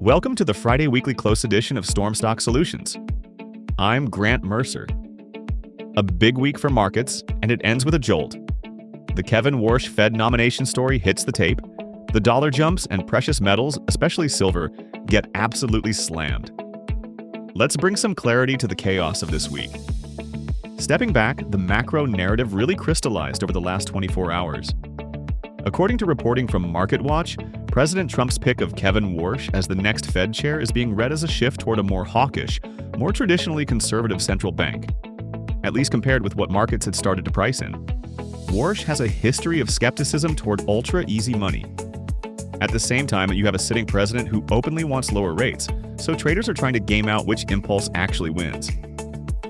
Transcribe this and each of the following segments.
Welcome to the Friday Weekly Close edition of Storm Stock Solutions. I'm Grant Mercer. A big week for markets, and it ends with a jolt. The Kevin Warsh Fed nomination story hits the tape. The dollar jumps and precious metals, especially silver, get absolutely slammed. Let's bring some clarity to the chaos of this week. Stepping back, the macro narrative really crystallized over the last 24 hours. According to reporting from MarketWatch, President Trump's pick of Kevin Warsh as the next Fed chair is being read as a shift toward a more hawkish, more traditionally conservative central bank, at least compared with what markets had started to price in. Warsh has a history of skepticism toward ultra-easy money. At the same time, you have a sitting president who openly wants lower rates, so traders are trying to game out which impulse actually wins.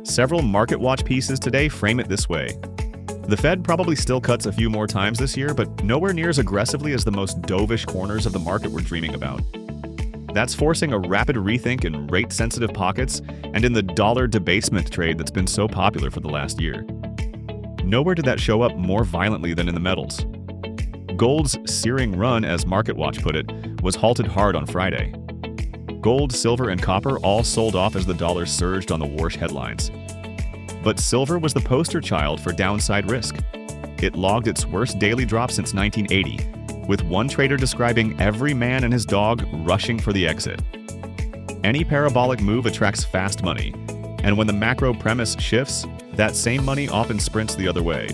Several MarketWatch pieces today frame it this way. The Fed probably still cuts a few more times this year, but nowhere near as aggressively as the most dovish corners of the market we're dreaming about. That's forcing a rapid rethink in rate-sensitive pockets and in the dollar debasement trade that's been so popular for the last year. Nowhere did that show up more violently than in the metals. Gold's searing run, as MarketWatch put it, was halted hard on Friday. Gold, silver, and copper all sold off as the dollar surged on the Warsh headlines. But silver was the poster child for downside risk. It logged its worst daily drop since 1980, with one trader describing every man and his dog rushing for the exit. Any parabolic move attracts fast money, and when the macro premise shifts, that same money often sprints the other way.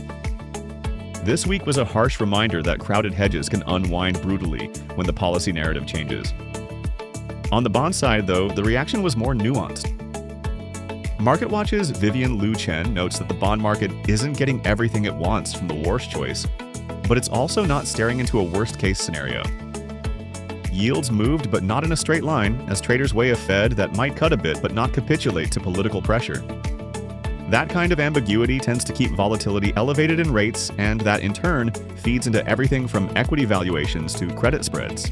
This week was a harsh reminder that crowded hedges can unwind brutally when the policy narrative changes. On the bond side, though, the reaction was more nuanced. MarketWatch's Vivian Liu Chen notes that the bond market isn't getting everything it wants from the Warsh choice, but it's also not staring into a worst-case scenario. Yields moved, but not in a straight line, as traders weigh a Fed that might cut a bit but not capitulate to political pressure. That kind of ambiguity tends to keep volatility elevated in rates, and that in turn feeds into everything from equity valuations to credit spreads.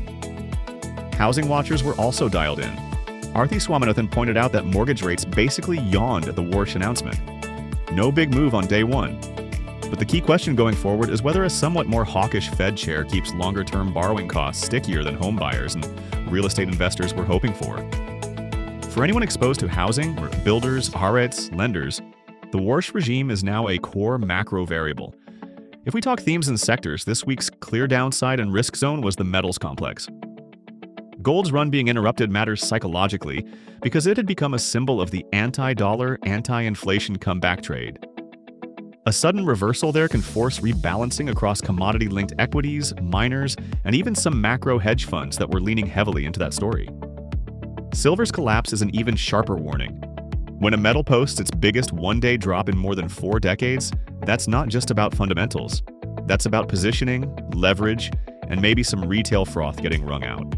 Housing watchers were also dialed in. Arthi Swaminathan pointed out that mortgage rates basically yawned at the Warsh announcement. No big move on day one. But the key question going forward is whether a somewhat more hawkish Fed chair keeps longer-term borrowing costs stickier than home buyers and real estate investors were hoping for. For anyone exposed to housing, or builders, haaretz, lenders, the Warsh regime is now a core macro variable. If we talk themes and sectors, this week's clear downside and risk zone was the metals complex. Gold's run being interrupted matters psychologically because it had become a symbol of the anti-dollar, anti-inflation comeback trade. A sudden reversal there can force rebalancing across commodity-linked equities, miners, and even some macro hedge funds that were leaning heavily into that story. Silver's collapse is an even sharper warning. When a metal posts its biggest one-day drop in more than 4 decades, that's not just about fundamentals. That's about positioning, leverage, and maybe some retail froth getting wrung out.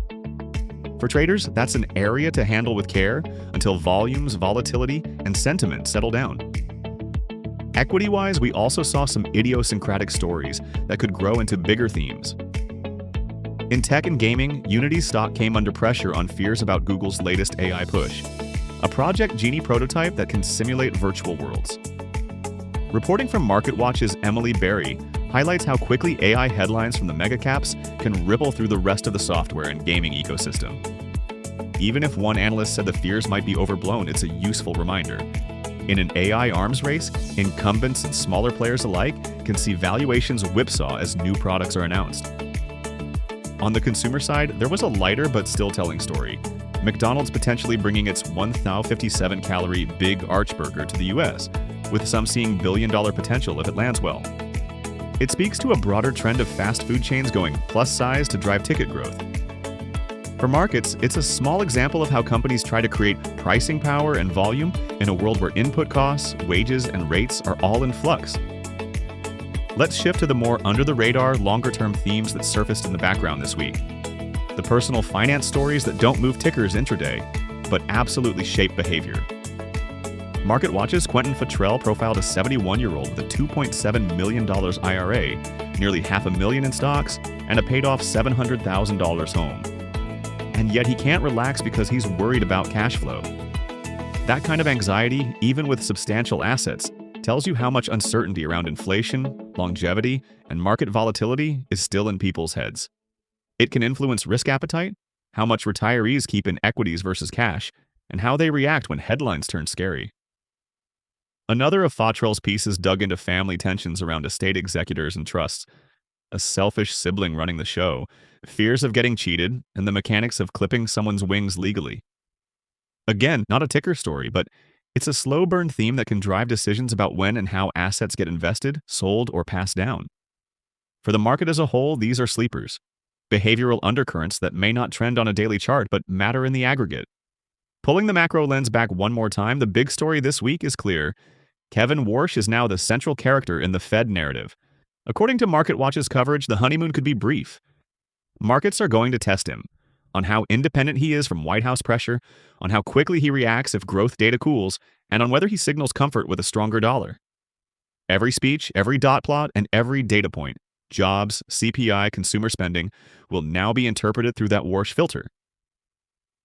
For traders, that's an area to handle with care until volumes, volatility, and sentiment settle down. Equity-wise, we also saw some idiosyncratic stories that could grow into bigger themes. In tech and gaming, Unity's stock came under pressure on fears about Google's latest AI push, a Project Genie prototype that can simulate virtual worlds. Reporting from MarketWatch's Emily Berry highlights how quickly AI headlines from the megacaps can ripple through the rest of the software and gaming ecosystem. Even if one analyst said the fears might be overblown, it's a useful reminder. In an AI arms race, incumbents and smaller players alike can see valuations whipsaw as new products are announced. On the consumer side, there was a lighter but still telling story. McDonald's potentially bringing its 1,057-calorie Big Arch Burger to the US, with some seeing billion-dollar potential if it lands well. It speaks to a broader trend of fast food chains going plus size to drive ticket growth. For markets, it's a small example of how companies try to create pricing power and volume in a world where input costs, wages, and rates are all in flux. Let's shift to the more under-the-radar, longer-term themes that surfaced in the background this week. The personal finance stories that don't move tickers intraday, but absolutely shape behavior. MarketWatch's Quentin Futrell profiled a 71-year-old with a $2.7 million IRA, nearly $500,000 in stocks, and a paid-off $700,000 home. And yet he can't relax because he's worried about cash flow. That kind of anxiety, even with substantial assets, tells you how much uncertainty around inflation, longevity, and market volatility is still in people's heads. It can influence risk appetite, how much retirees keep in equities versus cash, and how they react when headlines turn scary. Another of Fottrell's pieces dug into family tensions around estate executors and trusts, a selfish sibling running the show, fears of getting cheated, and the mechanics of clipping someone's wings legally. Again, not a ticker story, but it's a slow burn theme that can drive decisions about when and how assets get invested, sold, or passed down. For the market as a whole, these are sleepers, behavioral undercurrents that may not trend on a daily chart but matter in the aggregate. Pulling the macro lens back one more time, the big story this week is clear. Kevin Warsh is now the central character in the Fed narrative. According to MarketWatch's coverage, the honeymoon could be brief. Markets are going to test him on how independent he is from White House pressure, on how quickly he reacts if growth data cools, and on whether he signals comfort with a stronger dollar. Every speech, every dot plot, and every data point, jobs, CPI, consumer spending, will now be interpreted through that Warsh filter.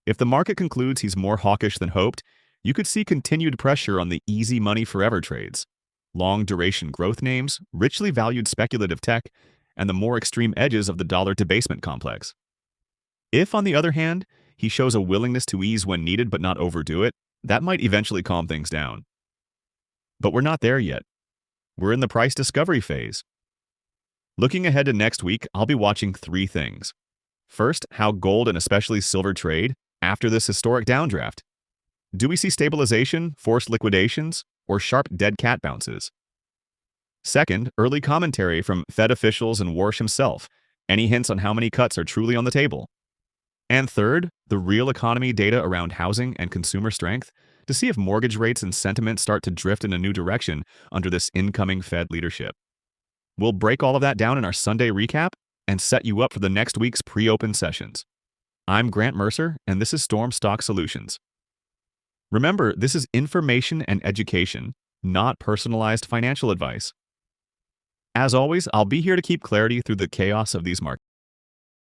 If the market concludes he's more hawkish than hoped, you could see continued pressure on the easy money forever trades, long-duration growth names, richly valued speculative tech, and the more extreme edges of the dollar debasement complex. If, on the other hand, he shows a willingness to ease when needed but not overdo it, that might eventually calm things down. But we're not there yet. We're in the price discovery phase. Looking ahead to next week, I'll be watching three things. First, how gold and especially silver trade after this historic downdraft. Do we see stabilization, forced liquidations, or sharp dead cat bounces? Second, early commentary from Fed officials and Warsh himself. Any hints on how many cuts are truly on the table? And third, the real economy data around housing and consumer strength to see if mortgage rates and sentiment start to drift in a new direction under this incoming Fed leadership. We'll break all of that down in our Sunday recap and set you up for the next week's pre-open sessions. I'm Grant Mercer, and this is Storm Stock Solutions. Remember, this is information and education, not personalized financial advice. As always, I'll be here to keep clarity through the chaos of these markets.